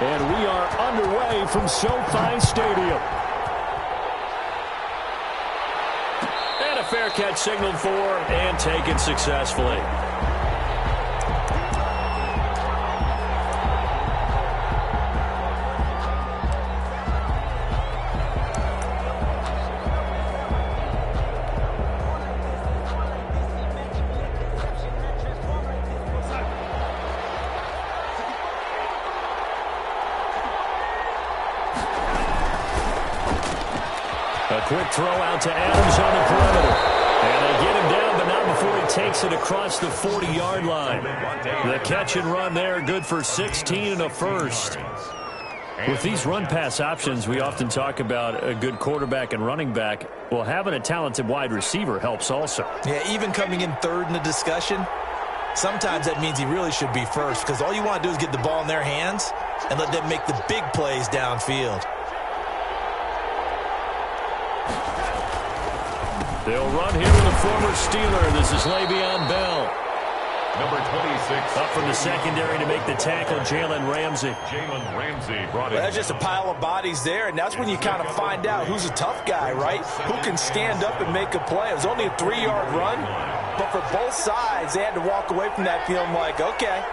And we are underway from SoFi Stadium. And a fair catch signaled for and taken successfully. A quick throw out to Adams on the perimeter. And they get him down, but not before he takes it across the 40-yard line. The catch and run there, good for 16 and a first. With these run-pass options, we often talk about a good quarterback and running back. Well, having a talented wide receiver helps also. Yeah, even coming in third in the discussion, sometimes that means he really should be first, because all you want to do is get the ball in their hands and let them make the big plays downfield. They'll run here with a former Steeler. This is Le'Veon Bell. Number 26. Up from the secondary to make the tackle, Jalen Ramsey. Jalen Ramsey brought in. Well, that's just a pile of bodies there, and that's when you kind of find out who's a tough guy, right? Who can stand up and make a play. It was only a 3-yard run, but for both sides, they had to walk away from that feeling like, okay,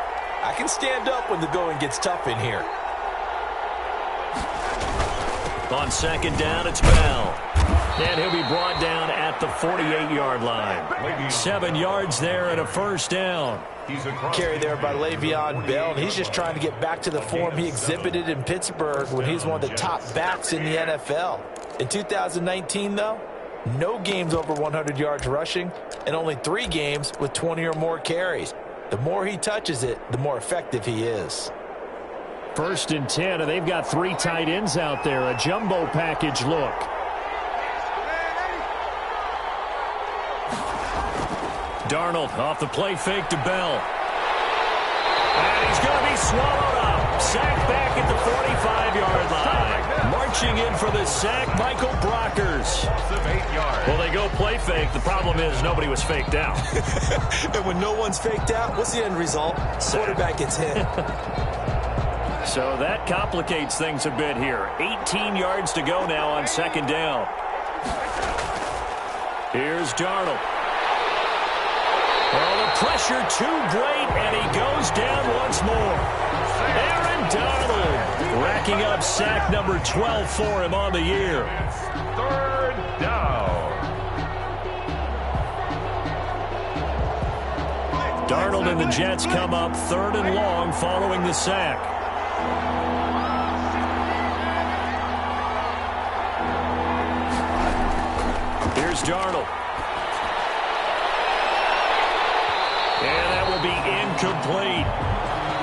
I can stand up when the going gets tough in here. On second down, it's Bell. And he'll be brought down at the 48-yard line. 7 yards there and a first down. Carry there by Le'Veon Bell, and he's just trying to get back to the form he exhibited in Pittsburgh when he was one of the top backs in the NFL. In 2019, though, no games over 100 yards rushing and only 3 games with 20 or more carries. The more he touches it, the more effective he is. 1st and 10, and they've got 3 tight ends out there. A jumbo package look. Darnold off the play fake to Bell. And he's going to be swallowed up. Sacked back at the 45-yard line. Marching in for the sack, Michael Brockers. Well, they go play fake. The problem is nobody was faked out. And when no one's faked out, what's the end result? Quarterback gets hit. So that complicates things a bit here. 18 yards to go now on second down. Here's Darnold. Well, the pressure too great, and he goes down once more. Aaron Donald racking up sack number 12 for him on the year. 3rd down. Darnold and the Jets come up 3rd and long following the sack. Here's Darnold. And that will be incomplete.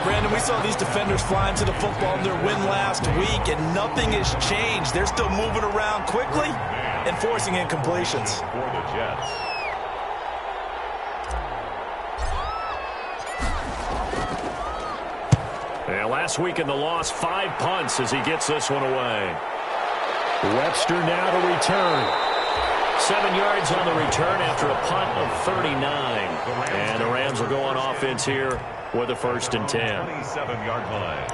Brandon, we saw these defenders flying to the football in their win last week, and nothing has changed. They're still moving around quickly and forcing incompletions. For the Jets. And last week in the loss, 5 punts as he gets this one away. Webster now to return. 7 yards on the return after a punt of 39. And the Rams will go on offense here with a 1st and 10. 27-yard line.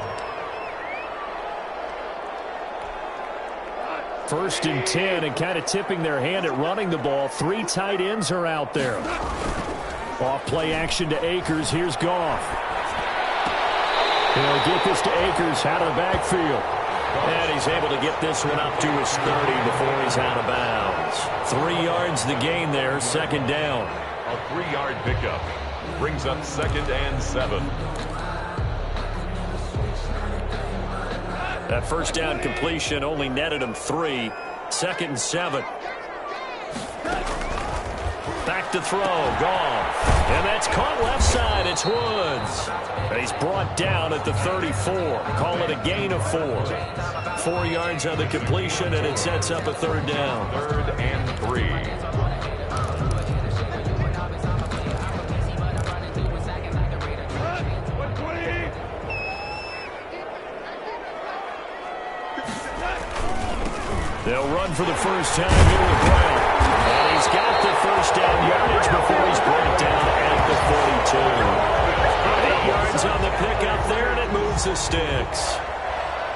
1st and 10, and kind of tipping their hand at running the ball. 3 tight ends are out there. Off play action to Akers. Here's Goff. He'll get this to Akers out of the backfield. And he's able to get this one up to his 30 before he's out of bounds. 3 yards the gain there, second down. A 3-yard pickup brings up 2nd and 7. That first down completion only netted him 3. 2nd and 7. Back to throw, Goff. And that's caught left side. It's Woods. And he's brought down at the 34. Call it a gain of 4. 4 yards on the completion, and it sets up a 3rd down. 3rd and 3. They'll run for the first time here with Brown. And he's got the first down yardage before he's brought down at the 42. 8 yards on the pickup there, and it moves the sticks.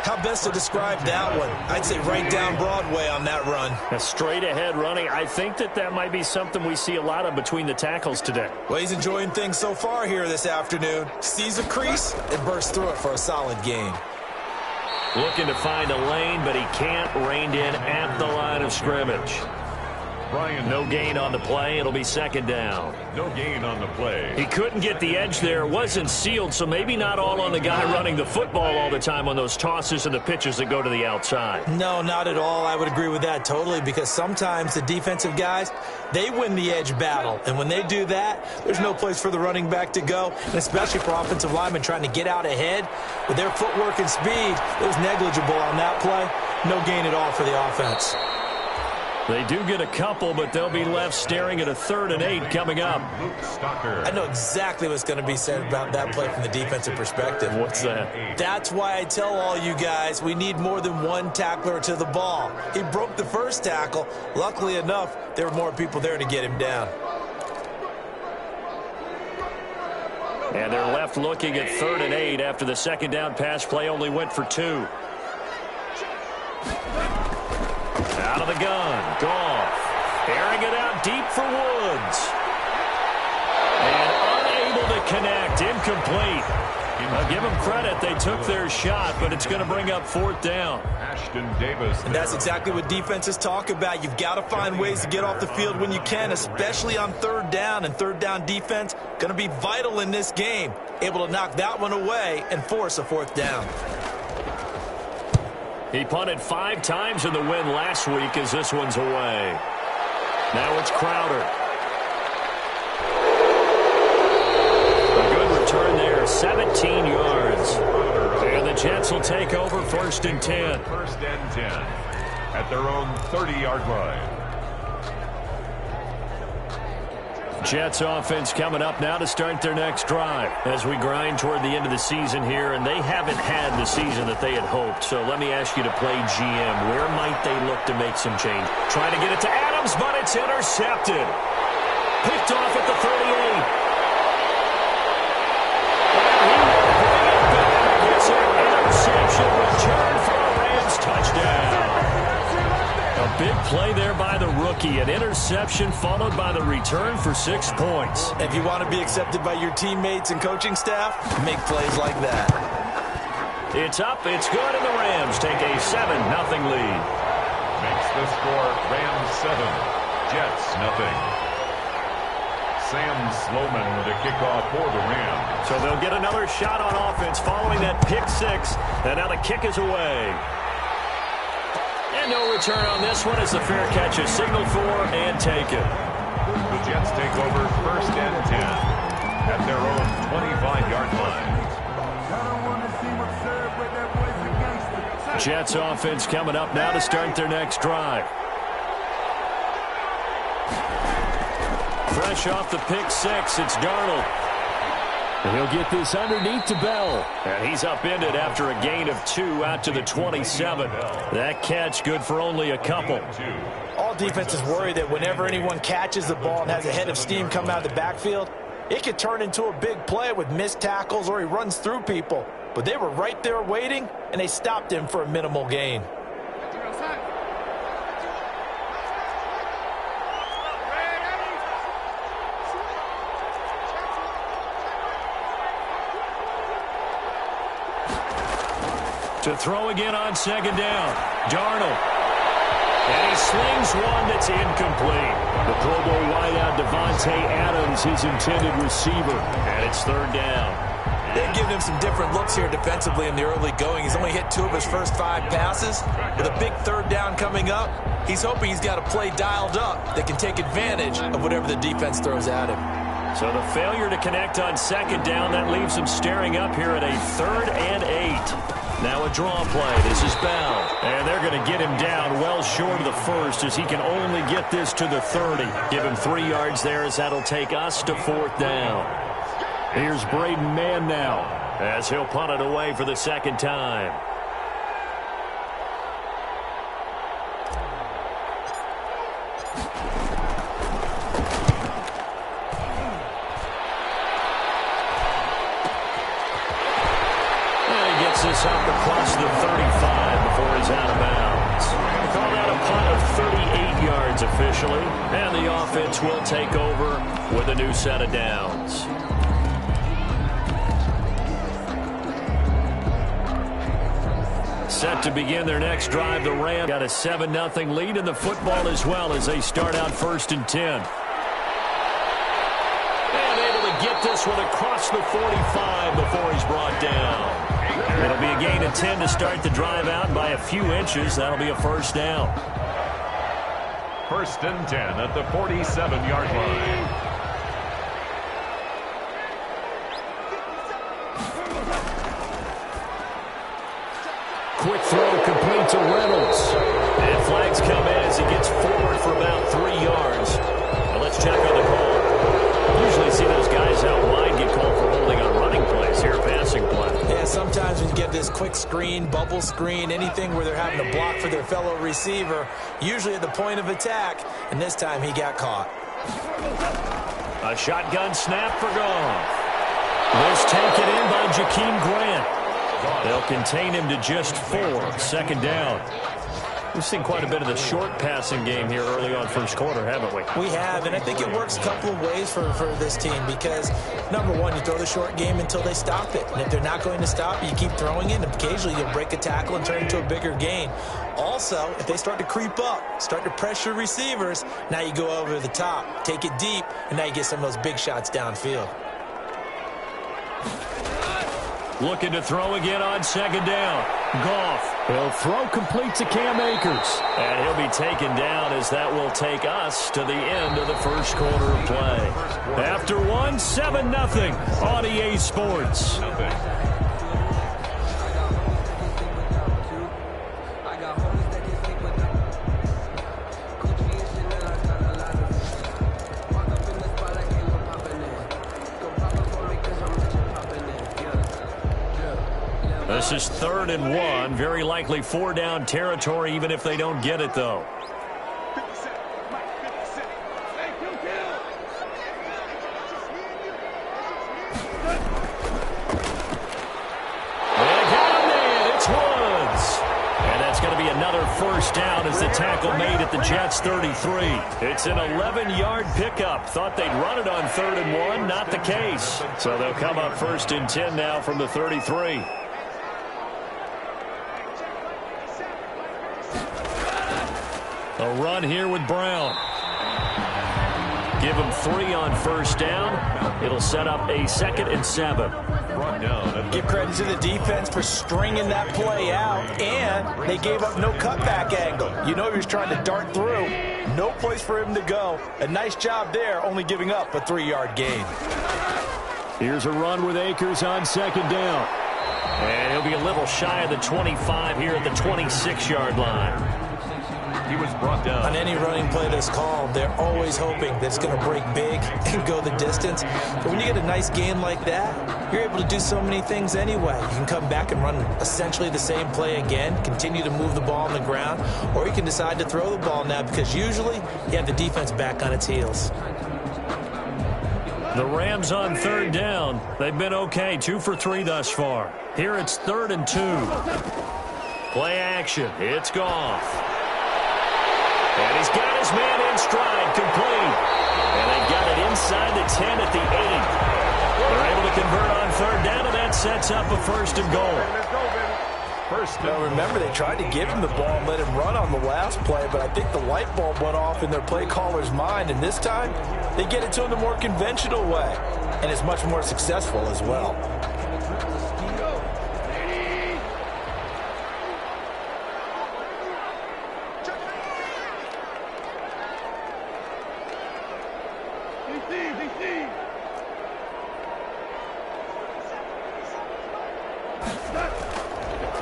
How best to describe that one? I'd say right down Broadway on that run. A straight-ahead running. I think that might be something we see a lot of between the tackles today. Well, he's enjoying things so far here this afternoon. Sees a crease and bursts through it for a solid gain. Looking to find a lane, but he can't. Reined in at the line of scrimmage. Brian. No gain on the play. It'll be second down. No gain on the play. He couldn't get the edge there. It wasn't sealed, so maybe not all on the guy running the football all the time on those tosses and the pitches that go to the outside. No, not at all. I would agree with that totally, because sometimes the defensive guys, they win the edge battle. And when they do that, there's no place for the running back to go, and especially for offensive linemen trying to get out ahead. With their footwork and speed, it was negligible on that play. No gain at all for the offense. They do get a couple, but they'll be left staring at a 3rd and 8 coming up. I know exactly what's going to be said about that play from the defensive perspective. What's that? That's why I tell all you guys we need more than one tackler to the ball. He broke the first tackle. Luckily enough, there were more people there to get him down. And they're left looking at 3rd and 8 after the second down pass play only went for 2. Out of the gun, Goff, airing it out deep for Woods. And unable to connect, incomplete. I'll give them credit, they took their shot, but it's going to bring up 4th down. Ashton Davis. And that's exactly what defenses talk about. You've got to find ways to get off the field when you can, especially on 3rd down. And 3rd down defense going to be vital in this game. Able to knock that one away and force a 4th down. He punted 5 times in the win last week as this one's away. Now it's Crowder. A good return there, 17 yards. And the Jets will take over 1st and 10. 1st and 10 at their own 30-yard line. Jets offense coming up now to start their next drive as we grind toward the end of the season here, and they haven't had the season that they had hoped. So let me ask you to play GM. Where might they look to make some change? Trying to get it to Adams, but it's intercepted. Picked off at the 38. And he will bring it back. It's an interception return for a Rams touchdown. A big play there by the rookie. An interception followed by the return for 6 points. If you want to be accepted by your teammates and coaching staff, make plays like that. It's up, it's good, and the Rams take a 7-0 lead. Makes the score Rams 7, Jets 0. Sam Sloman to kick off for the Rams. So they'll get another shot on offense following that pick 6, and now the kick is away. And no return on this one as the fair catch is signaled for and taken. The Jets take over 1st and 10 at their own 25-yard line. Jets offense coming up now to start their next drive. Fresh off the pick 6, it's Darnold. And he'll get this underneath to Bell. And he's upended after a gain of 2 out to the 27. That catch good for only a couple. All defenses worry that whenever anyone catches the ball and has a head of steam come out of the backfield, it could turn into a big play with missed tackles or he runs through people. But they were right there waiting, and they stopped him for a minimal gain. To throw again on second down. Darnold. And he slings one that's incomplete. The Pro Bowl wideout Devontae Adams, his intended receiver. And it's 3rd down. They're giving him some different looks here defensively in the early going. He's only hit 2 of his first 5 passes. With a big 3rd down coming up, he's hoping he's got a play dialed up that can take advantage of whatever the defense throws at him. So the failure to connect on second down, that leaves him staring up here at a 3rd and 8. Now a draw play. This is Bell. And they're going to get him down well short of the 1st as he can only get this to the 30. Give him 3 yards there as that'll take us to 4th down. Here's Braden Mann now as he'll punt it away for the 2nd time. picks this up across the 35 before he's out of bounds. They call that a punt of 38 yards officially, and the offense will take over with a new set of downs. Set to begin their next drive, the Rams got a 7-0 lead in the football as well as they start out 1st and 10. And able to get this one across the 45 before he's brought down. It'll be a gain of 10 to start the drive out by a few inches. That'll be a 1st down. 1st and 10 at the 47-yard line. Quick throw complete to Reynolds. And flags come in as he gets forward for about 3 yards. Now let's check on the call. Usually see those guys out wide get called for holding on running plays. Here, passing play. Yeah, sometimes when you get this quick screen, bubble screen, anything where they're having to block for their fellow receiver, usually at the point of attack, and this time he got caught. A shotgun snap for Goff. This taken in by Jakeem Grant. They'll contain him to just 4. 2nd down. We've seen quite a bit of the short passing game here early on 1st quarter, haven't we? We have, and I think it works a couple of ways for this team because, number one, you throw the short game until they stop it. And if they're not going to stop it, you keep throwing it, and occasionally you'll break a tackle and turn it into a bigger gain. Also, if they start to creep up, start to pressure receivers, now you go over the top, take it deep, and now you get some of those big shots downfield. Looking to throw again on 2nd down. Goff. He'll throw complete to Cam Akers. And he'll be taken down as that will take us to the end of the 1st quarter of play. After 1, 7-0 on EA Sports. This is 3rd and 1. Very likely 4-down territory, even if they don't get it, though. They got him in. It's Woods. And that's going to be another 1st down as the tackle made at the Jets' 33. It's an 11-yard pickup. Thought they'd run it on 3rd and 1. Not the case. So they'll come up 1st and 10 now from the 33. A run here with Brown. Give him 3 on 1st down. It'll set up a 2nd and 7. Give credit to the defense for stringing that play out, and they gave up no cutback angle. You know he was trying to dart through. No place for him to go. A nice job there, only giving up a 3-yard gain. Here's a run with Akers on 2nd down. And he'll be a little shy of the 25 here at the 26-yard line. He was brought down. On any running play that's called, they're always hoping that it's going to break big and go the distance. But when you get a nice gain like that, you're able to do so many things anyway. You can come back and run essentially the same play again, continue to move the ball on the ground, or you can decide to throw the ball now because usually you have the defense back on its heels. The Rams on 3rd down. They've been okay, 2 for 3 thus far. Here it's 3rd and 2. Play action. It's Goff. And he's got his man in stride, complete. And they've got it inside the 10 at the 8. They're able to convert on 3rd down, and that sets up a 1st and goal. Now remember, they tried to give him the ball and let him run on the last play, but I think the light bulb went off in their play caller's mind, and this time they get it to him the more conventional way, and it's much more successful as well.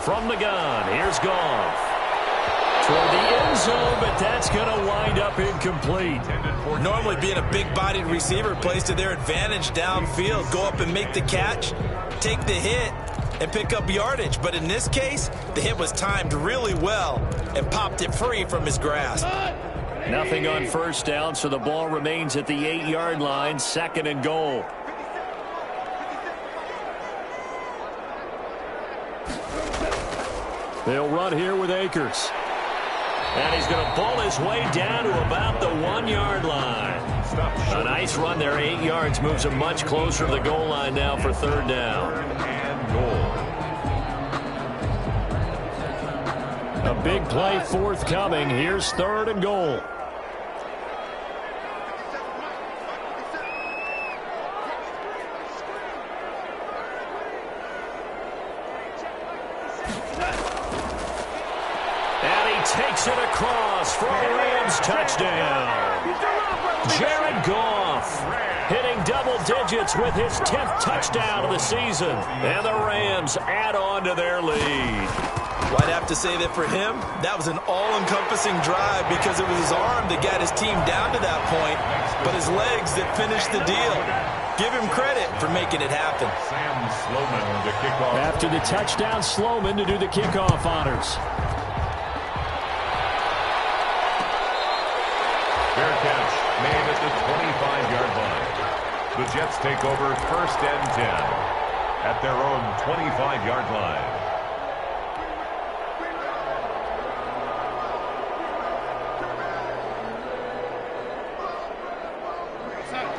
From the gun, here's Goff. Toward the end zone, but that's going to wind up incomplete. Normally being a big-bodied receiver plays to their advantage downfield. Go up and make the catch, take the hit, and pick up yardage. But in this case, the hit was timed really well and popped it free from his grasp. Nothing on 1st down, so the ball remains at the 8-yard line, 2nd and goal. They'll run here with Akers. And he's going to bull his way down to about the 1-yard line. A nice run there, 8 yards, moves him much closer to the goal line now for third down. And goal. A big play forthcoming. Here's third and goal. Takes it across for a Rams touchdown. Jared Goff hitting double digits with his 10th touchdown of the season. And the Rams add on to their lead. Well, I'd have to say that for him, that was an all-encompassing drive because it was his arm that got his team down to that point, but his legs that finished the deal. Give him credit for making it happen. Sam Sloman to kick off. After the touchdown, Sloman to do the kickoff honors. Fair catch made at the 25-yard line. The Jets take over first and 10 at their own 25-yard line.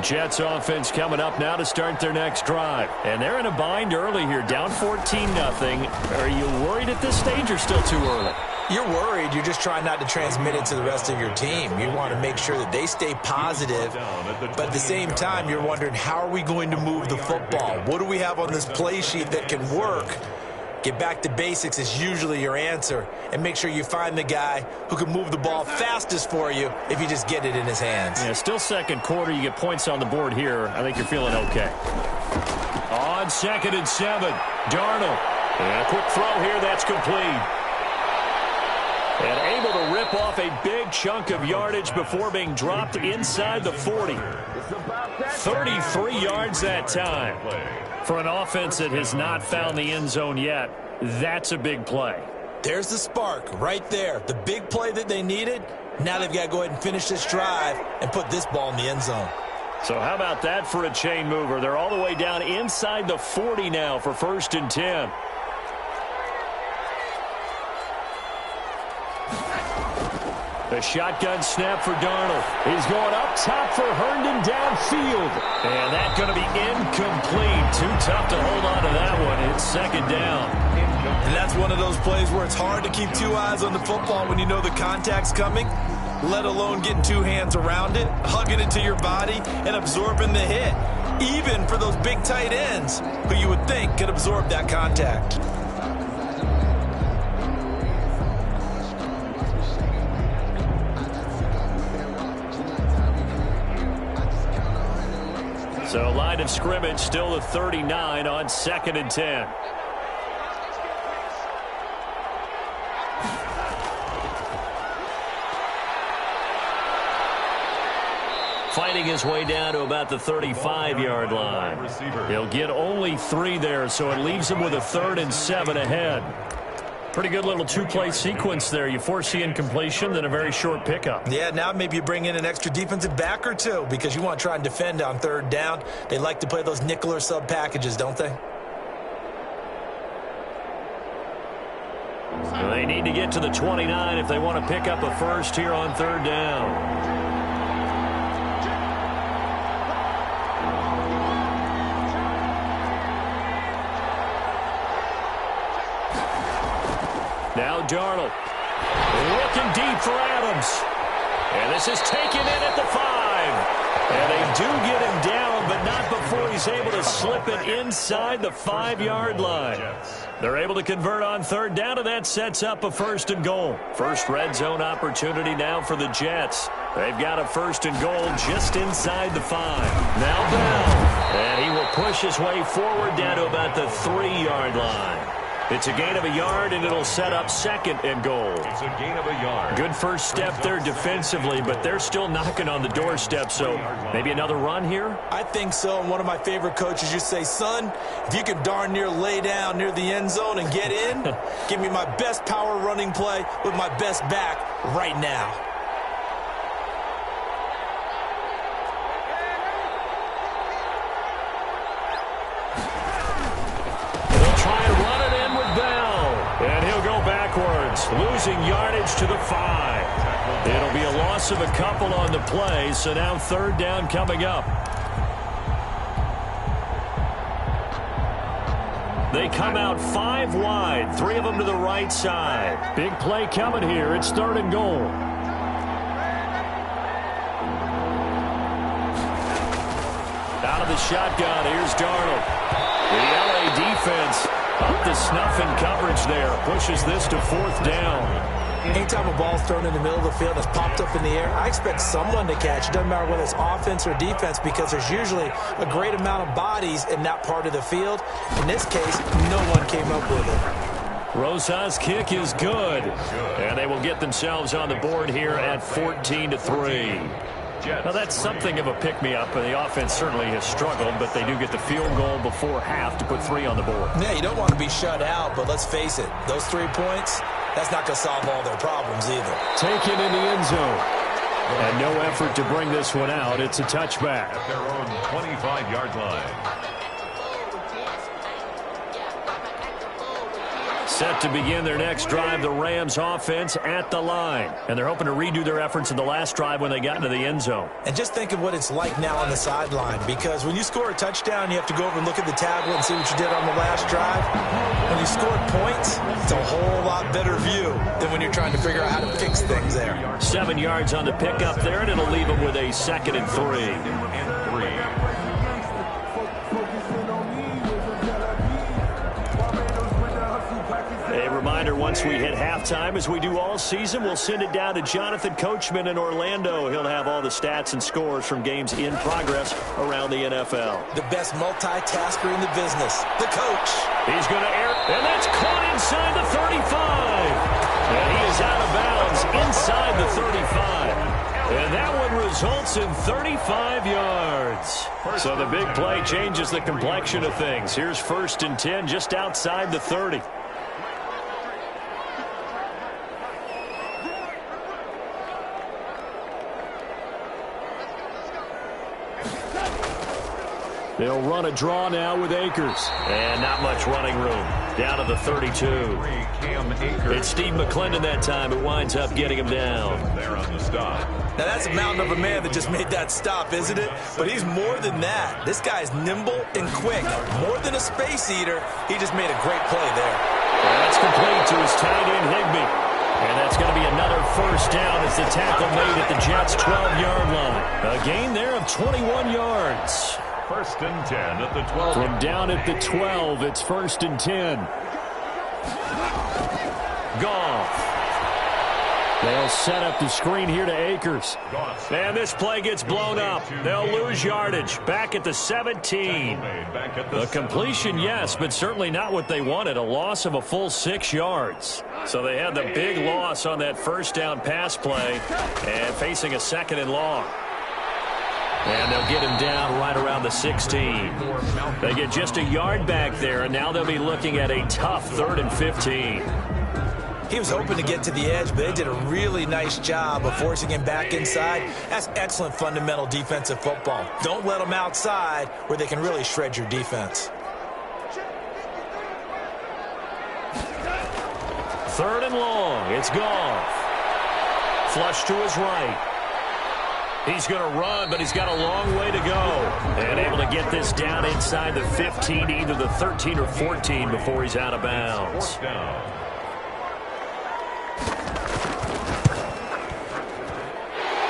Jets offense coming up now to start their next drive. And they're in a bind early here, down 14-0. Are you worried at this stage or still too early? You're worried. You're just trying not to transmit it to the rest of your team. You want to make sure that they stay positive, but at the same time, you're wondering, how are we going to move the football? What do we have on this play sheet that can work? Get back to basics is usually your answer, and make sure you find the guy who can move the ball fastest for you if you just get it in his hands. Yeah, still second quarter. You get points on the board here. I think you're feeling okay. On 2nd and 7, Darnold. And a quick throw here. That's complete. And able to rip off a big chunk of yardage before being dropped inside the 40. 33 yards that time. For an offense that has not found the end zone yet, that's a big play. There's the spark right there. The big play that they needed. Now they've got to go ahead and finish this drive and put this ball in the end zone. So how about that for a chain mover? They're all the way down inside the 40 now for 1st and 10. The shotgun snap for Darnold. He's going up top for Herndon downfield. And that's going to be incomplete. Too tough to hold on to that one. It's 2nd down. And that's one of those plays where it's hard to keep 2 eyes on the football when you know the contact's coming, let alone getting 2 hands around it, hugging it to your body, and absorbing the hit. Even for those big tight ends who you would think could absorb that contact. So line of scrimmage still the 39 on 2nd and 10. Fighting his way down to about the 35-yard line. He'll get only 3 there, so it leaves him with a 3rd and 7 ahead. Pretty good little 2-play sequence there. You force the incompletion, then a very short pickup. Yeah, now maybe you bring in an extra defensive back or 2 because you want to try and defend on 3rd down. They like to play those nickel or sub packages, don't they? So they need to get to the 29 if they want to pick up a first here on 3rd down. Now Darnold looking deep for Adams. And this is taken in at the 5. And they do get him down, but not before he's able to slip it inside the 5-yard line. They're able to convert on 3rd down, and that sets up a 1st and goal. First red zone opportunity now for the Jets. They've got a 1st and goal just inside the 5. Now Bell. And he will push his way forward down to about the 3-yard line. It's a gain of a yard, and it'll set up 2nd and goal. It's a gain of a yard. Good first step there defensively, but they're still knocking on the doorstep, so maybe another run here? I think so, and one of my favorite coaches used to say, son, if you can darn near lay down near the end zone and get in, give me my best power running play with my best back right now. losing yardage to the 5. It'll be a loss of a couple on the play, so now third down coming up. They come out 5 wide, 3 of them to the right side. Big play coming here. It's third and goal. Out of the shotgun, here's Darnold. The LA defense up to snuff in coverage there. Pushes this to fourth down. Anytime a ball's thrown in the middle of the field and it's popped up in the air, I expect someone to catch. It doesn't matter whether it's offense or defense, because there's usually a great amount of bodies in that part of the field. In this case, no one came up with it. Rosas' kick is good. And they will get themselves on the board here at 14-3. Now, that's something of a pick-me-up, and the offense certainly has struggled, but they do get the field goal before half to put 3 on the board. Yeah, you don't want to be shut out, but let's face it, those 3 points, that's not going to solve all their problems either. Taken in the end zone. And no effort to bring this one out. It's a touchback. At their own 25-yard line. Set to begin their next drive, the Rams offense at the line. And they're hoping to redo their efforts in the last drive when they got into the end zone. And just think of what it's like now on the sideline, because when you score a touchdown, you have to go over and look at the tablet and see what you did on the last drive. When you scored points, it's a whole lot better view than when you're trying to figure out how to fix things there. 7 yards on the pickup there, and it'll leave them with a 2nd and 3. A reminder, once we hit halftime, as we do all season, we'll send it down to Jonathan Coachman in Orlando. He'll have all the stats and scores from games in progress around the NFL. The best multitasker in the business, the coach. He's going to air, and that's caught inside the 35. And he is out of bounds inside the 35. And that one results in 35 yards. So the big play changes the complexion of things. Here's 1st and 10 just outside the 30. They'll run a draw now with Akers. And not much running room. Down to the 32. It's Steve McClendon that time who winds up getting him down. There on the stop. Now, that's a mountain of a man that just made that stop, isn't it? But he's more than that. This guy's nimble and quick. More than a space eater, he just made a great play there. And that's complete to his tight end, Higbee. And that's going to be another 1st down as the tackle made at the Jets' 12-yard line. A gain there of 21 yards. 1st and 10 at the 12. From down at the 12, it's 1st and 10. Goff. They'll set up the screen here to Akers. And this play gets blown up. They'll lose yardage. Back at the 17. A completion, yes, but certainly not what they wanted. A loss of a full 6 yards. So they had the big loss on that 1st down pass play and facing a 2nd and long. And they'll get him down right around the 16. They get just a yard back there, and now they'll be looking at a tough 3rd and 15. He was hoping to get to the edge, but they did a really nice job of forcing him back inside. That's excellent fundamental defensive football. Don't let them outside where they can really shred your defense. 3rd and long. It's Goff. Flush to his right. He's going to run, but he's got a long way to go. And able to get this down inside the 15, either the 13 or 14 before he's out of bounds.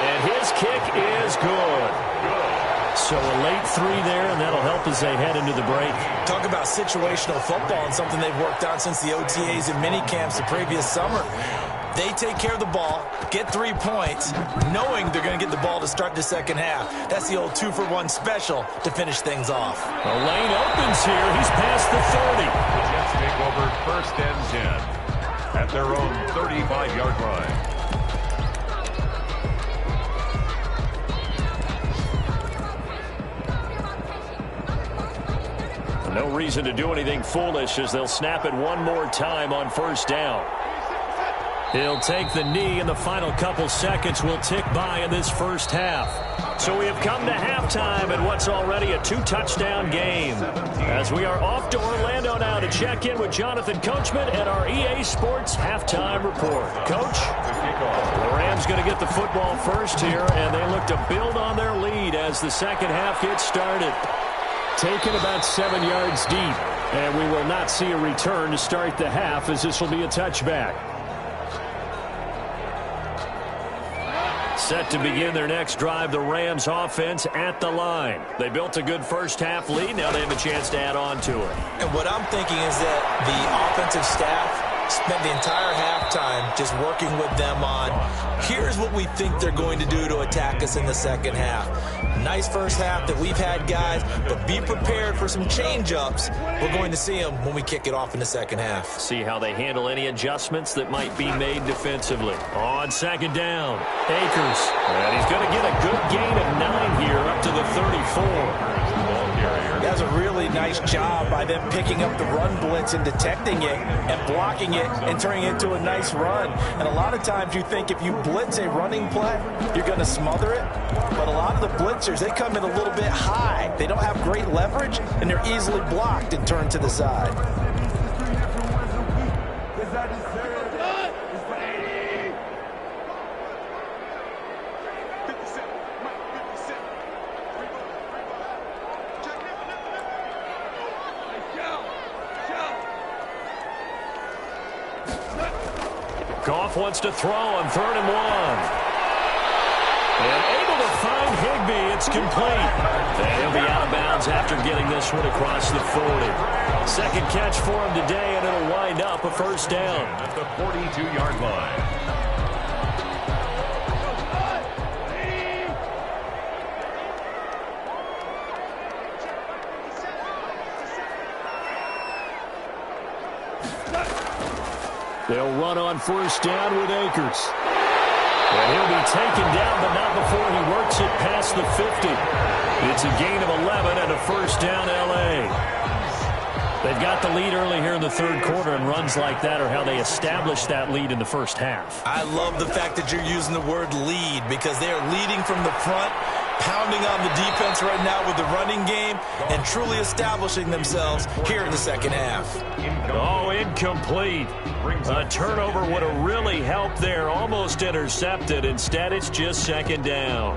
And his kick is good. So a late 3 there, and that'll help as they head into the break. Talk about situational football and something they've worked on since the OTAs and mini camps the previous summer. They take care of the ball, get 3 points, knowing they're going to get the ball to start the second half. That's the old 2-for-1 special to finish things off. The lane opens here. He's past the 30. The Jets take over 1st and 10 at their own 35-yard line. No reason to do anything foolish as they'll snap it one more time on 1st down. He'll take the knee, and the final couple seconds will tick by in this first half. So we have come to halftime in what's already a 2-touchdown game. As we are off to Orlando now to check in with Jonathan Coachman and our EA Sports Halftime Report. Coach, the Rams going to get the football first here, and they look to build on their lead as the second half gets started. Taken about 7 yards deep, and we will not see a return to start the half as this will be a touchback. Set to begin their next drive, the Rams offense at the line. They built a good first half lead. Now they have a chance to add on to it. And what I'm thinking is that the offensive staff spent the entire halftime just working with them on, here's what we think they're going to do to attack us in the second half. Nice first half that we've had, guys, but be prepared for some change-ups. We're going to see them when we kick it off in the second half. See how they handle any adjustments that might be made defensively. On second down, Akers. And he's going to get a good gain of 9 here up to the 34. That's a really nice job by them picking up the run blitz and detecting it and blocking it and turning it into a nice run. And a lot of times you think if you blitz a running play, you're going to smother it. But a lot of the blitzers, they come in a little bit high. They don't have great leverage, and they're easily blocked and turned to the side. Goff wants to throw on 3rd and 1. And able to find Higbee. It's complete. And he'll be out of bounds after getting this one across the 40. Second catch for him today, and it'll wind up a first down. At the 42-yard line. They'll run on first down with Akers. And he'll be taken down, but not before he works it past the 50. It's a gain of 11 and a first down, L.A. They've got the lead early here in the third quarter, and runs like that are how they establish that lead in the first half. I love the fact that you're using the word lead because they are leading from the front, pounding on the defense right now with the running game, and truly establishing themselves here in the second half. Oh, incomplete. A turnover would have really helped there. Almost intercepted. Instead, it's just second down.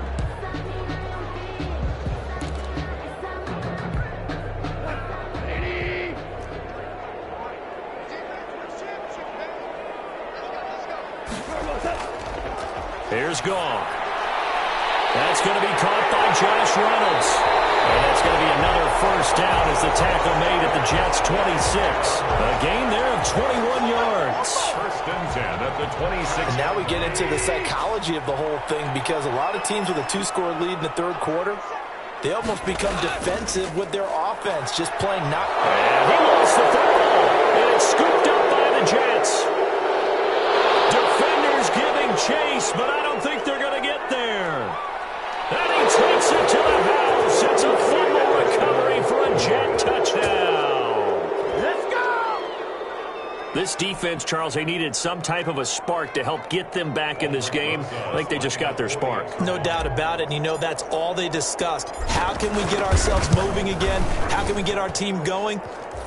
Here's Gong. That's going to be caught by Josh Reynolds. And that's going to be another first down as the tackle made at the Jets' 26. A gain there of 21 yards. First and 10 at the 26. And now we get into the psychology of the whole thing because a lot of teams with a 2-score lead in the third quarter, they almost become defensive with their offense, just playing not. And he lost the football. And it's scooped up by the Jets. Defenders giving chase, but I don't think they're going to get there. And he takes it to the house. It's a fumble recovery for a Jet touchdown. Let's go! This defense, Charles, they needed some type of a spark to help get them back in this game. I think they just got their spark. No doubt about it. And you know that's all they discussed. How can we get ourselves moving again? How can we get our team going?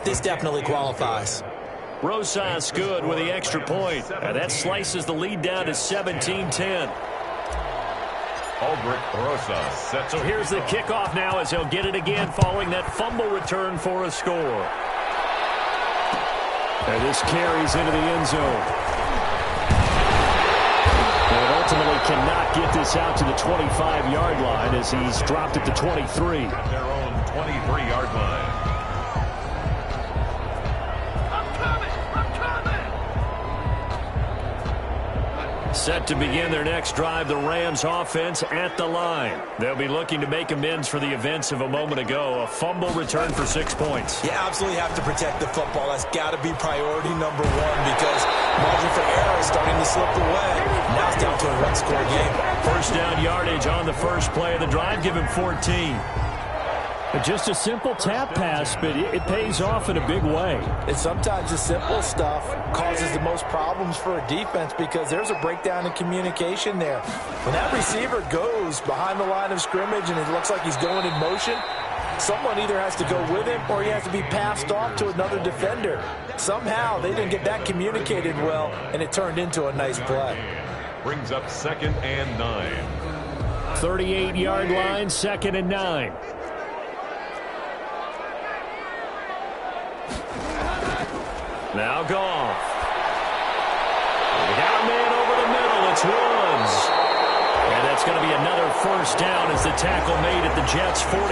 This definitely qualifies. Rosas good with the extra point. And that slices the lead down to 17-10. Rosas set. So here's the kickoff now as he'll get it again following that fumble return for a score. And this carries into the end zone. And ultimately cannot get this out to the 25-yard line as he's dropped at the 23. At their own 23-yard line. Set to begin their next drive, the Rams offense at the line. They'll be looking to make amends for the events of a moment ago. A fumble return for 6 points. You absolutely have to protect the football. That's got to be priority number one because margin for error is starting to slip away. Now it's down to a one-score game. First down yardage on the first play of the drive. Give him 14. Just a simple tap pass, but it pays off in a big way. And sometimes the simple stuff causes the most problems for a defense because there's a breakdown in communication there. When that receiver goes behind the line of scrimmage and it looks like he's going in motion, someone either has to go with him or he has to be passed off to another defender. Somehow they didn't get that communicated well, and it turned into a nice play. Brings up 2nd and 9. 38-yard line, 2nd and 9. Now Goff. They got a man over the middle. It's Woods. And that's going to be another first down as the tackle made at the Jets' 43.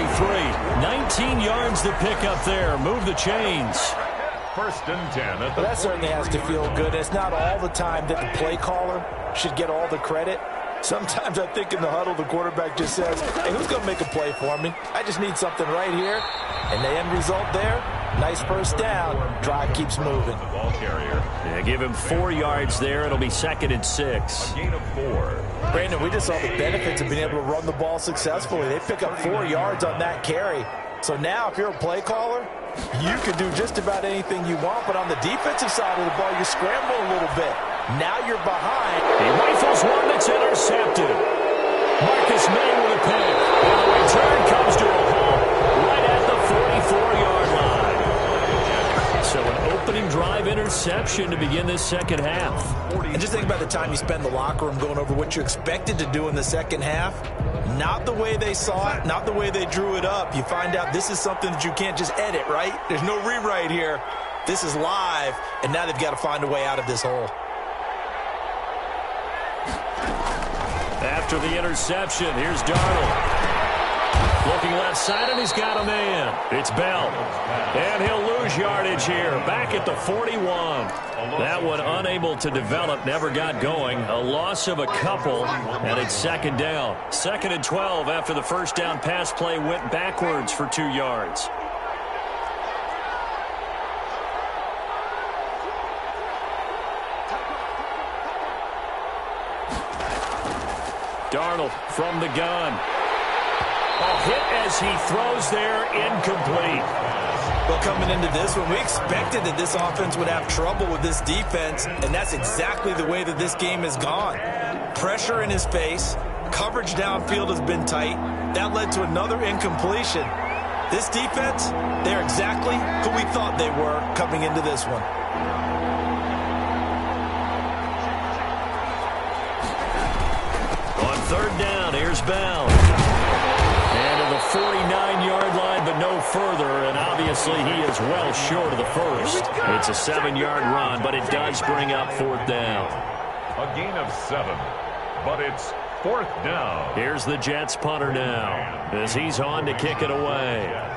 19 yards to pick up there. Move the chains. 1st and 10. Well, that certainly has to feel good. It's not all the time that the play caller should get all the credit. Sometimes I think in the huddle, the quarterback just says, hey, who's going to make a play for me? I just need something right here. And the end result there, nice first down. Drive keeps moving. The ball carrier. Yeah, give him 4 yards there. It'll be 2nd and 6. A gain of 4. Brandon, we just saw the benefits of being able to run the ball successfully. They pick up 4 yards on that carry. So now if you're a play caller, you can do just about anything you want. But on the defensive side of the ball, you're scrambling a little bit. Now you're behind. He rifles one that's intercepted. Marcus May with a pick. And the return comes to a halt right at the 44-yard line. So an opening drive interception to begin this second half. And just think about the time you spend in the locker room going over what you expected to do in the second half. Not the way they saw it, not the way they drew it up. You find out this is something that you can't just edit, right? There's no rewrite here. This is live, and now they've got to find a way out of this hole. After the interception, here's Darnold. Looking left side, and he's got a man. It's Bell. And he'll lose yardage here. Back at the 41. That one unable to develop, never got going. A loss of a couple, and it's 2nd down. 2nd and 12 after the first down pass play went backwards for 2 yards. Darnold from the gun. A hit as he throws there, incomplete. Well, coming into this one, we expected that this offense would have trouble with this defense, and that's exactly the way that this game has gone. Pressure in his face, coverage downfield has been tight. That led to another incompletion. This defense, they're exactly who we thought they were coming into this one. On 3rd down, here's Bell. And to the 49-yard line, but no further, and obviously he is well short of the first. It's a 7-yard run, but it does bring up 4th down. A gain of 7, but it's 4th down. Here's the Jets punter now as he's on to kick it away.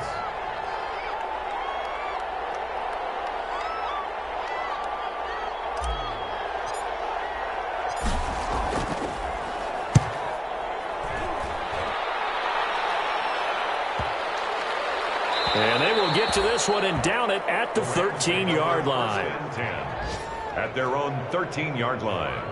And they will get to this one and down it at the 13-yard line. At their own 13-yard line.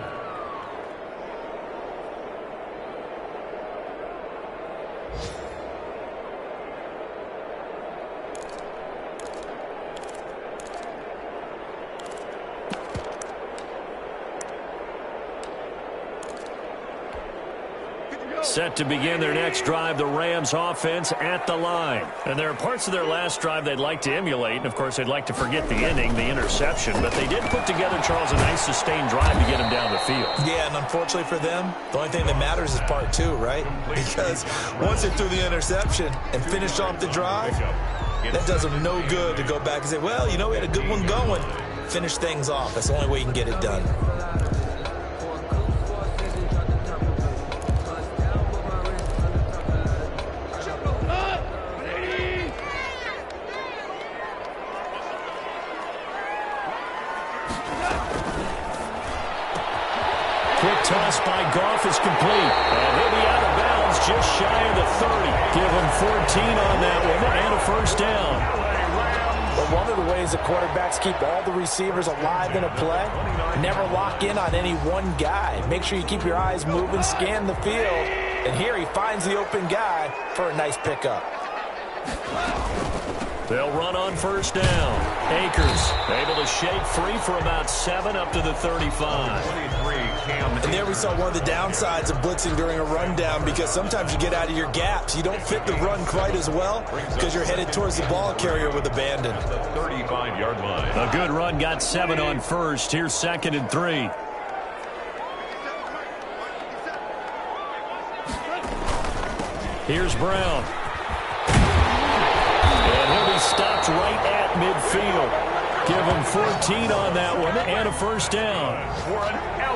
Set to begin their next drive, the Rams offense at the line. And there are parts of their last drive they'd like to emulate. And, of course, they'd like to forget the ending, the interception. But they did put together, Charles, a nice sustained drive to get them down the field. Yeah, and unfortunately for them, the only thing that matters is part 2, right? Because once they threw the interception and finished off the drive, that does them no good to go back and say, well, you know, we had a good one going. Finish things off. That's the only way you can get it done. Toss by Goff is complete. And he'll be out of bounds just shy of the 30. Give him 14 on that one and a first down. But one of the ways the quarterbacks keep all the receivers alive in a play, never lock in on any one guy. Make sure you keep your eyes moving, scan the field. And here he finds the open guy for a nice pickup. They'll run on first down. Akers able to shake free for about 7 up to the 35. And there we saw one of the downsides of blitzing during a rundown, because sometimes you get out of your gaps. You don't fit the run quite as well because you're headed towards the ball carrier with abandon. 35-yard line. A good run got 7 on first. Here's 2nd and 3. Here's Brown. And he'll be stopped right at midfield. Give him 14 on that one and a first down.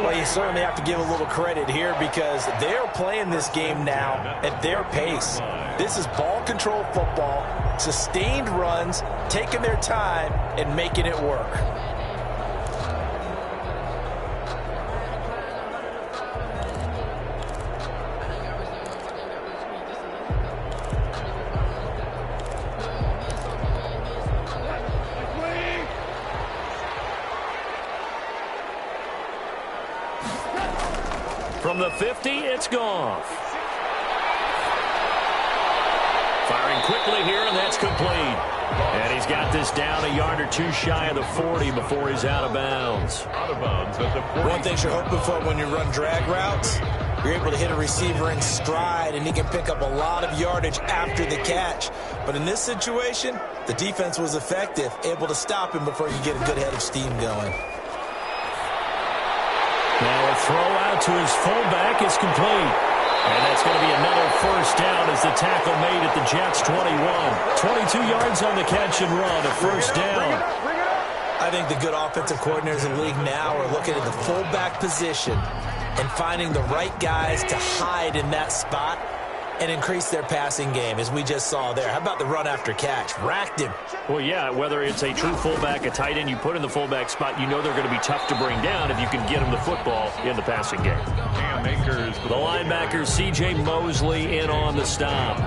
Well, you certainly have to give a little credit here, because they're playing this game now at their pace. This is ball control football, sustained runs, taking their time and making it work. From the 50, it's Goff. Firing quickly here, and that's complete. And he's got this down a yard or 2 shy of the 40 before he's out of bounds. Out of bounds at the 40. One thing you're hoping for when you run drag routes, you're able to hit a receiver in stride, and he can pick up a lot of yardage after the catch. But in this situation, the defense was effective, able to stop him before you get a good head of steam going. Now a throw out to his fullback is complete. And that's going to be another first down as the tackle made at the Jets' 21. 22 yards on the catch and run, a first down. I think the good offensive coordinators in the league now are looking at the fullback position and finding the right guys to hide in that spot and increase their passing game, as we just saw there. How about the run after catch? Racked him. Well, yeah, whether it's a true fullback, a tight end you put in the fullback spot, you know they're going to be tough to bring down if you can get them the football in the passing game. The linebacker, C.J. Mosley, in on the stop.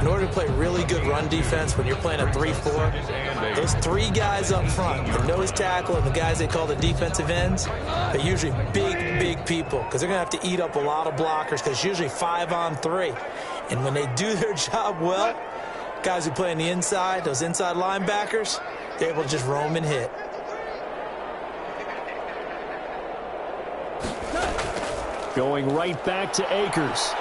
In order to play really good run defense when you're playing a 3-4, those 3 guys up front, the nose tackle and the guys they call the defensive ends, are usually big people, because they're going to have to eat up a lot of blockers, because it's usually 5 on 3. And when they do their job well, guys who play on the inside, those inside linebackers, they're able to just roam and hit. Going right back to Akers.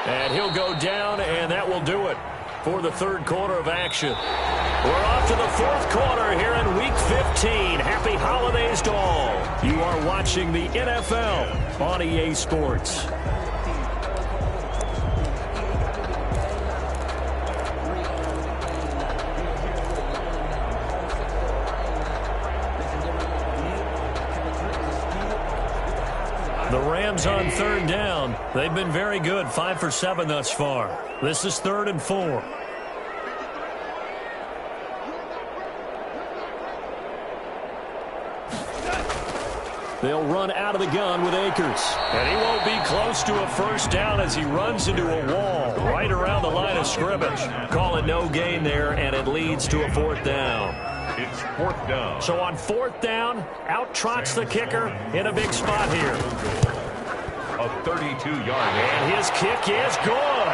And he'll go down, and that will do it for the third quarter of action. We're off to the fourth quarter here in Week 15. Happy holidays to all. You are watching the NFL on EA Sports. The Rams on third down. They've been very good, 5 for 7 thus far. This is 3rd and 4. They'll run out of the gun with Akers. And he won't be close to a first down as he runs into a wall right around the line of scrimmage. Call it no gain there, and it leads to a 4th down. It's 4th down. So on 4th down, out trots the kicker in a big spot here. A 32-yard. And his kick is good.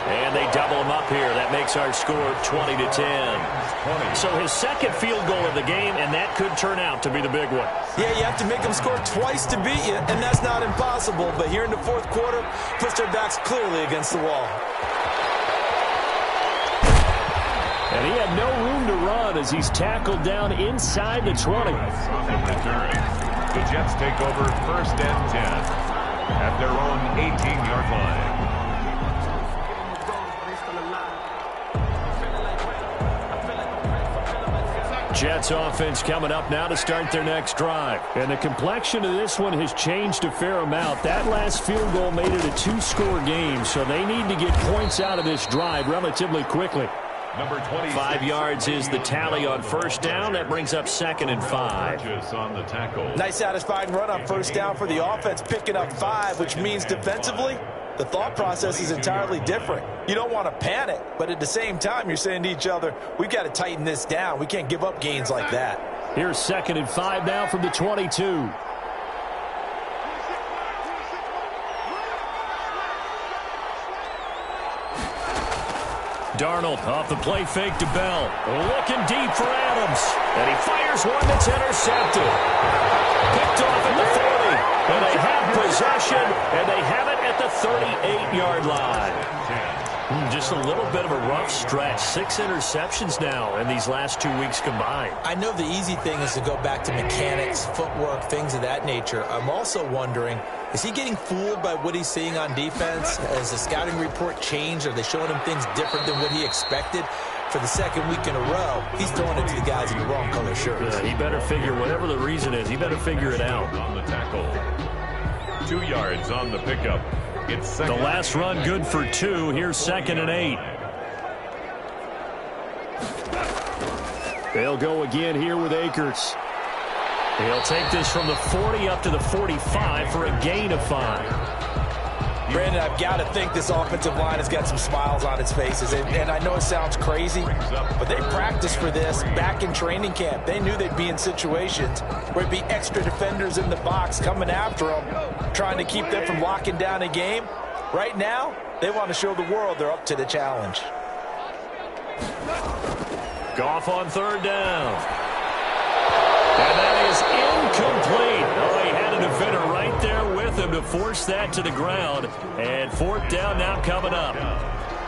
And they double him up here. That makes our score 20-10. So his second field goal of the game, and that could turn out to be the big one. Yeah, you have to make them score twice to beat you, and that's not impossible. But here in the fourth quarter, puts their backs clearly against the wall. And he had no room to run as he's tackled down inside the 20. The Jets take over 1st and 10 at their own 18-yard line. Jets offense coming up now to start their next drive. And the complexion of this one has changed a fair amount. That last field goal made it a 2-score game, so they need to get points out of this drive relatively quickly. Number 26. 5 yards is the tally on first down. That brings up 2nd and 5. On the tackle. Nice satisfying run on first down for the offense, picking up 5, which means defensively, the thought process is entirely different. You don't want to panic, but at the same time, you're saying to each other, we've got to tighten this down. We can't give up gains like that. Here's 2nd and 5 now from the 22. Darnold off the play fake to Bell. Looking deep for Adams. And he fires one that's intercepted. Picked off at the 40. And they have possession. And they have it at the 38-yard line. Just a little bit of a rough stretch. 6 interceptions now in these last 2 weeks combined. I know the easy thing is to go back to mechanics, footwork, things of that nature. I'm also wondering, is he getting fooled by what he's seeing on defense? Has the scouting report changed? Are they showing him things different than what he expected? For the second week in a row, he's throwing it to the guys in the wrong color shirts. Yeah, he better figure, whatever the reason is, he better figure it out. On the tackle. 2 yards on the pickup. It's the last run good for 2. Here's 2nd and 8. They'll go again here with Akers. He'll take this from the 40 up to the 45 for a gain of 5. Brandon, I've got to think this offensive line has got some smiles on its faces. And I know it sounds crazy, but they practiced for this back in training camp. They knew they'd be in situations where it'd be extra defenders in the box coming after them, trying to keep them from locking down a game. Right now, they want to show the world they're up to the challenge. Goff on 3rd down. And that is incomplete. Oh, he had a defender right there with him to force that to the ground. And 4th down now coming up.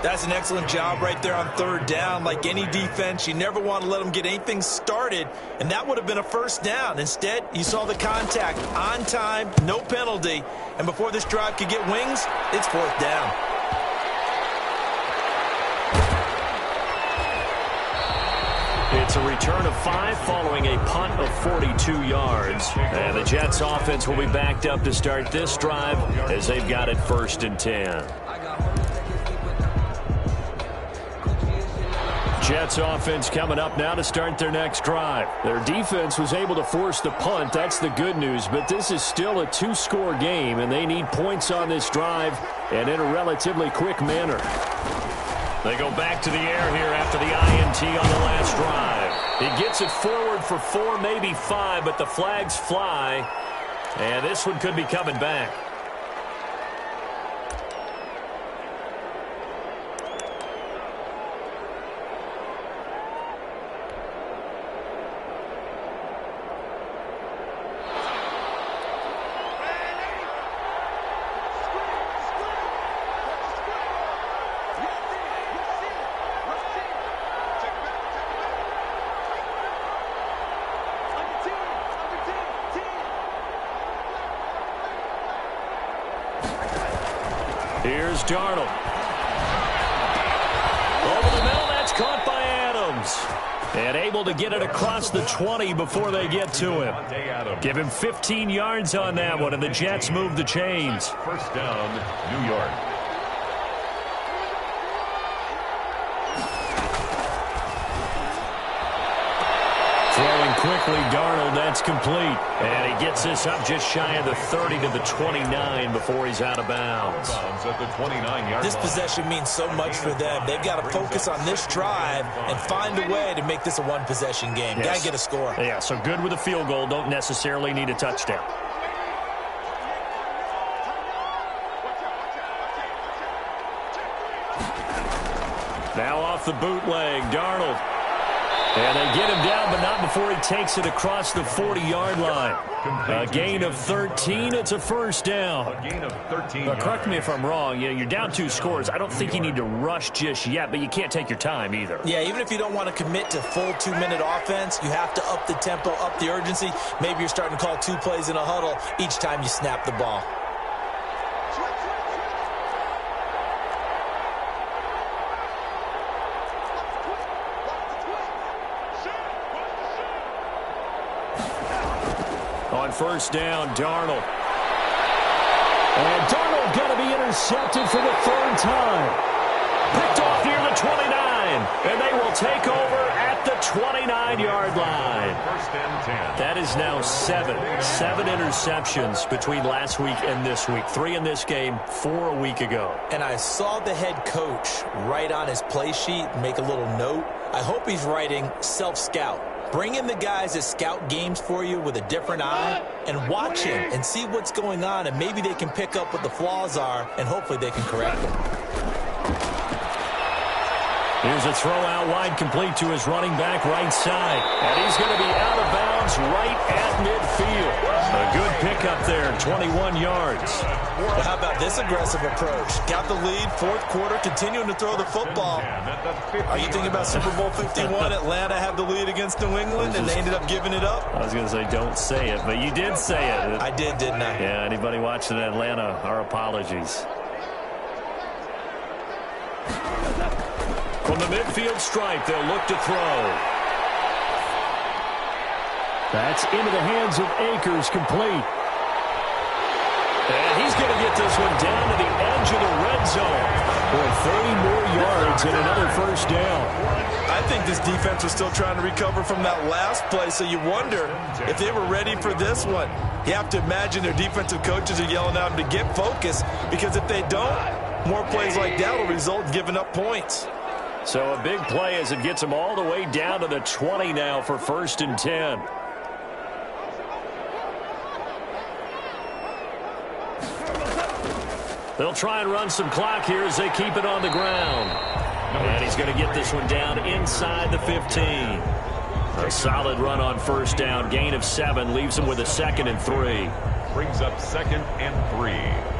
That's an excellent job right there on 3rd down. Like any defense, you never want to let them get anything started, and that would have been a 1st down. Instead, you saw the contact on time, no penalty, and before this drive could get wings, it's 4th down. It's a return of 5 following a punt of 42 yards. And the Jets offense will be backed up to start this drive as they've got it 1st and 10. Jets offense coming up now to start their next drive. Their defense was able to force the punt. That's the good news. But this is still a 2-score game, and they need points on this drive and in a relatively quick manner. They go back to the air here after the INT on the last drive. He gets it forward for 4, maybe 5, but the flags fly. And this one could be coming back. Here's Darnold. Over the middle, that's caught by Adams. And able to get it across the 20 before they get to him. Give him 15 yards on that one, and the Jets move the chains. 1st down, New York. Throwing quickly, Darnold, that's complete. And he gets this up just shy of the 30 to the 29 before he's out of bounds. At the 29-yard this line. possession means so much for them. They've got to focus on this drive and find a way to make this a one-possession game. Yes. Got to get a score. Yeah, so good with a field goal. Don't necessarily need a touchdown. Now off the bootleg, Darnold. And they get him down, but not before he takes it across the 40-yard line. A gain of 13. It's a 1st down. A gain of 13. Correct me if I'm wrong. You're down 2 scores. I don't think you need to rush just yet, but you can't take your time either. Yeah, even if you don't want to commit to full 2-minute offense, you have to up the tempo, up the urgency. Maybe you're starting to call 2 plays in a huddle each time you snap the ball. On 1st down, Darnold. And Darnold going to be intercepted for the 3rd time. Picked off near the 29. And they will take over at the 29-yard line. 1st and 10. That is now 7 interceptions between last week and this week. 3 in this game, 4 a week ago. And I saw the head coach write on his play sheet, make a little note. I hope he's writing self-scout. Bring in the guys that scout games for you with a different eye and watch him and see what's going on, and maybe they can pick up what the flaws are, and hopefully they can correct them. Here's a throw out wide, complete to his running back right side. And he's going to be out of bounds right at midfield. A good pickup there, 21 yards. Well, how about this aggressive approach? Got the lead, fourth quarter, continuing to throw the football. Are you thinking about Super Bowl 51? Atlanta had the lead against New England, and they ended up giving it up? I was going to say, don't say it, but you did say it. I did, didn't I? Yeah, anybody watching Atlanta, our apologies. From the midfield stripe, they'll look to throw. That's into the hands of Akers, complete. And he's going to get this one down to the edge of the red zone. For 30 more yards and another first down. I think this defense was still trying to recover from that last play, so you wonder if they were ready for this one. You have to imagine their defensive coaches are yelling at them to get focused, because if they don't, more plays like that will result in giving up points. So a big play as it gets them all the way down to the 20 now for 1st and 10. They'll try and run some clock here as they keep it on the ground. And he's going to get this one down inside the 15. A solid run on first down. Gain of 7 leaves him with a 2nd and 3. Brings up 2nd and 3.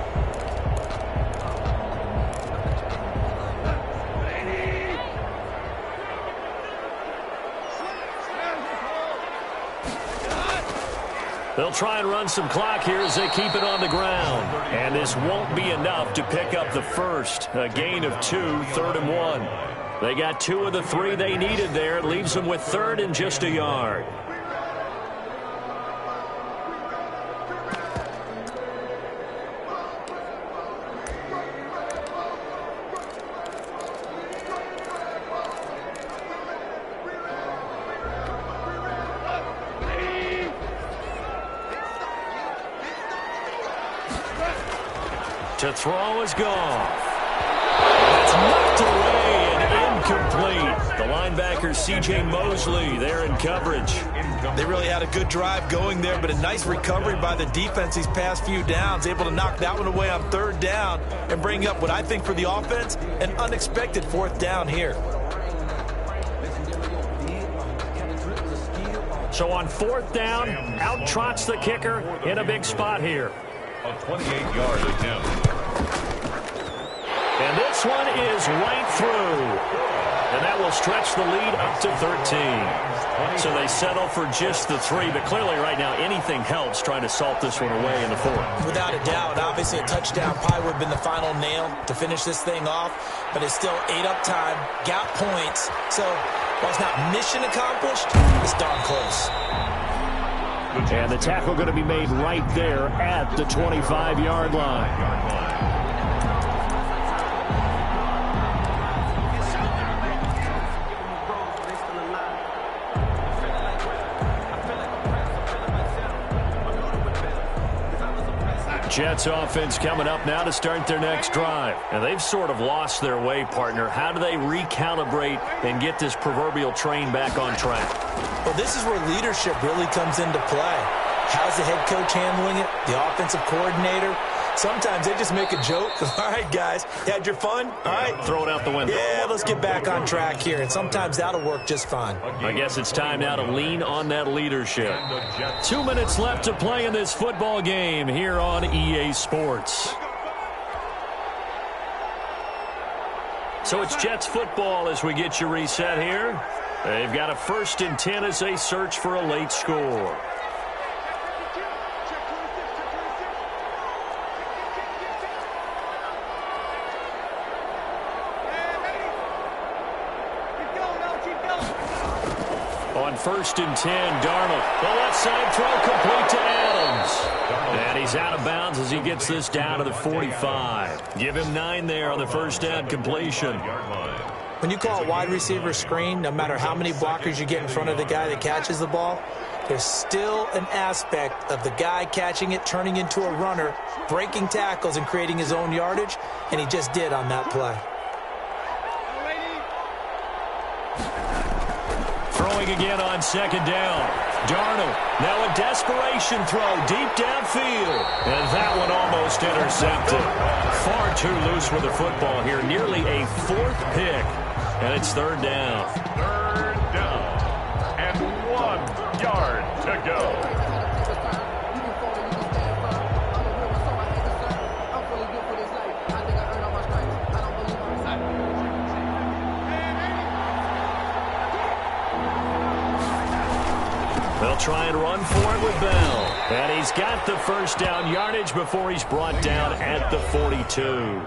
They'll try and run some clock here as they keep it on the ground. And this won't be enough to pick up the first. A gain of 2, 3rd and 1. They got 2 of the 3 they needed there. It leaves them with 3rd and just a yard. To throw is gone. It's knocked away and incomplete. The linebacker, C.J. Mosley, there in coverage. They really had a good drive going there, but a nice recovery by the defense these past few downs. Able to knock that one away on 3rd down and bring up what I think for the offense, an unexpected 4th down here. So on 4th down, out trots the kicker in a big spot here. A 28-yard attempt. And this one is right through. And that will stretch the lead up to 13. So they settle for just the 3. But clearly right now anything helps trying to salt this one away in the 4th. Without a doubt, obviously a touchdown probably would have been the final nail to finish this thing off. But it's still 8 up time, got points. So while it's not mission accomplished, it's darn close. And the tackle going to be made right there at the 25-yard line. Jets offense coming up now to start their next drive. And they've sort of lost their way, partner. How do they recalibrate and get this proverbial train back on track? Well, this is where leadership really comes into play. How's the head coach handling it? The offensive coordinator? Sometimes they just make a joke. All right, guys, you had your fun? All right. Throw it out the window. Yeah, let's get back on track here. And sometimes that'll work just fine. I guess it's time now to lean on that leadership. 2 minutes left to play in this football game here on EA Sports. So it's Jets football as we get you reset here. They've got a 1st and 10 as they search for a late score. On 1st and 10, Darnold. The left side throw complete to Adams. And he's out of bounds as he gets this down to the 45. Give him 9 there on the first down completion. When you call a wide receiver screen, no matter how many blockers you get in front of the guy that catches the ball, there's still an aspect of the guy catching it, turning into a runner, breaking tackles and creating his own yardage, and he just did on that play. Throwing again on 2nd down. Darnold, now a desperation throw deep downfield. And that one almost intercepted. Far too loose with the football here. Nearly a 4th pick. And it's third down. Third down. And 1 yard to go. They'll try and run for it with Bell. And he's got the first down yardage before he's brought down at the 42.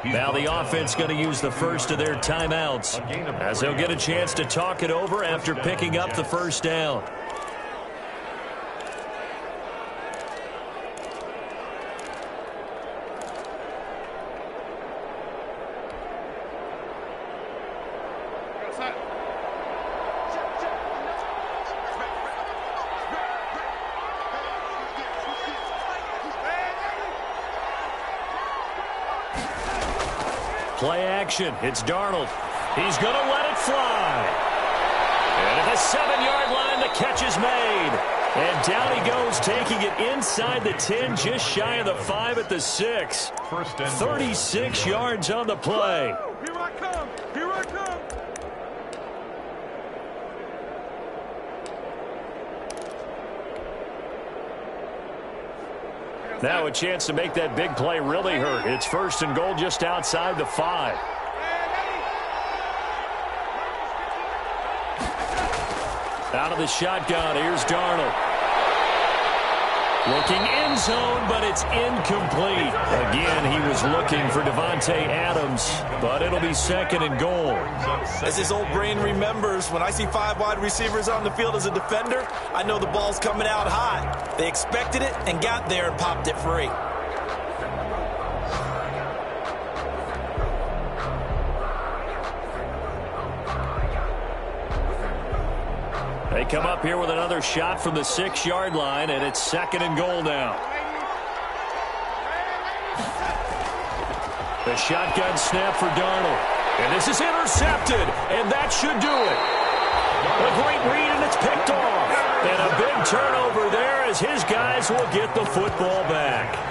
Now the offense going to use the first of their timeouts as they'll get a chance to talk it over after picking up the first down. Play action. It's Darnold. He's going to let it fly. And at the 7-yard line, the catch is made. And down he goes, taking it inside the 10, just shy of the 5 at the 6. 36 yards on the play. Here I come. Here I come. Now a chance to make that big play really hurt. It's first and goal just outside the 5. Out of the shotgun, here's Darnold. Looking end zone, but it's incomplete. Again, he was looking for Devontae Adams, but it'll be second and goal. As his old brain remembers, when I see 5 wide receivers on the field as a defender, I know the ball's coming out high. They expected it and got there and popped it free. They come up here with another shot from the 6-yard line, and it's second and goal now. The shotgun snap for Darnold. And this is intercepted, and that should do it. A great read, and it's picked off. And a big turnover there as his guys will get the football back.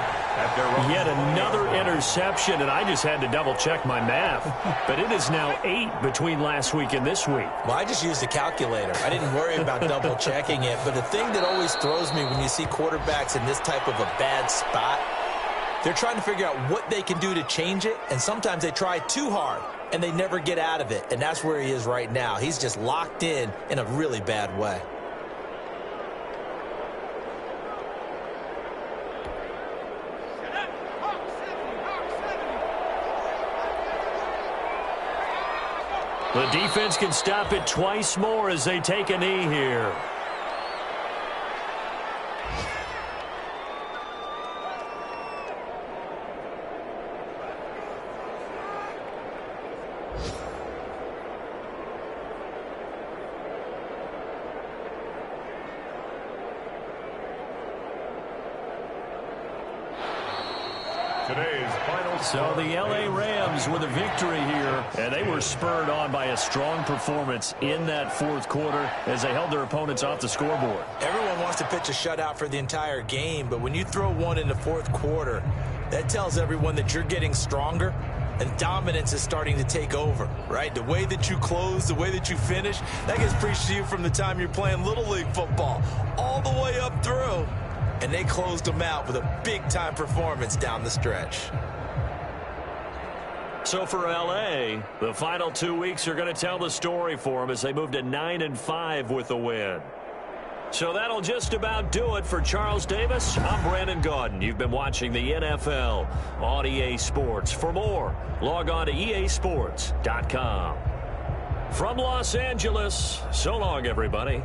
Yet another interception, and I just had to double-check my math. But it is now 8 between last week and this week. Well, I just used a calculator. I didn't worry about double-checking it. But the thing that always throws me when you see quarterbacks in this type of a bad spot, they're trying to figure out what they can do to change it, and sometimes they try too hard, and they never get out of it. And that's where he is right now. He's just locked in a really bad way. The defense can stop it twice more as they take a knee here. So the L.A. Rams with a victory here, and they were spurred on by a strong performance in that fourth quarter as they held their opponents off the scoreboard. Everyone wants to pitch a shutout for the entire game, but when you throw one in the fourth quarter, that tells everyone that you're getting stronger and dominance is starting to take over, right? The way that you close, the way that you finish, that gets preached to you from the time you're playing Little League football all the way up through. And they closed them out with a big-time performance down the stretch. So for L.A., the final 2 weeks are going to tell the story for them as they move to 9-5 with a win. So that'll just about do it for Charles Davis. I'm Brandon Gaudin. You've been watching the NFL on EA Sports. For more, log on to easports.com. From Los Angeles, so long, everybody.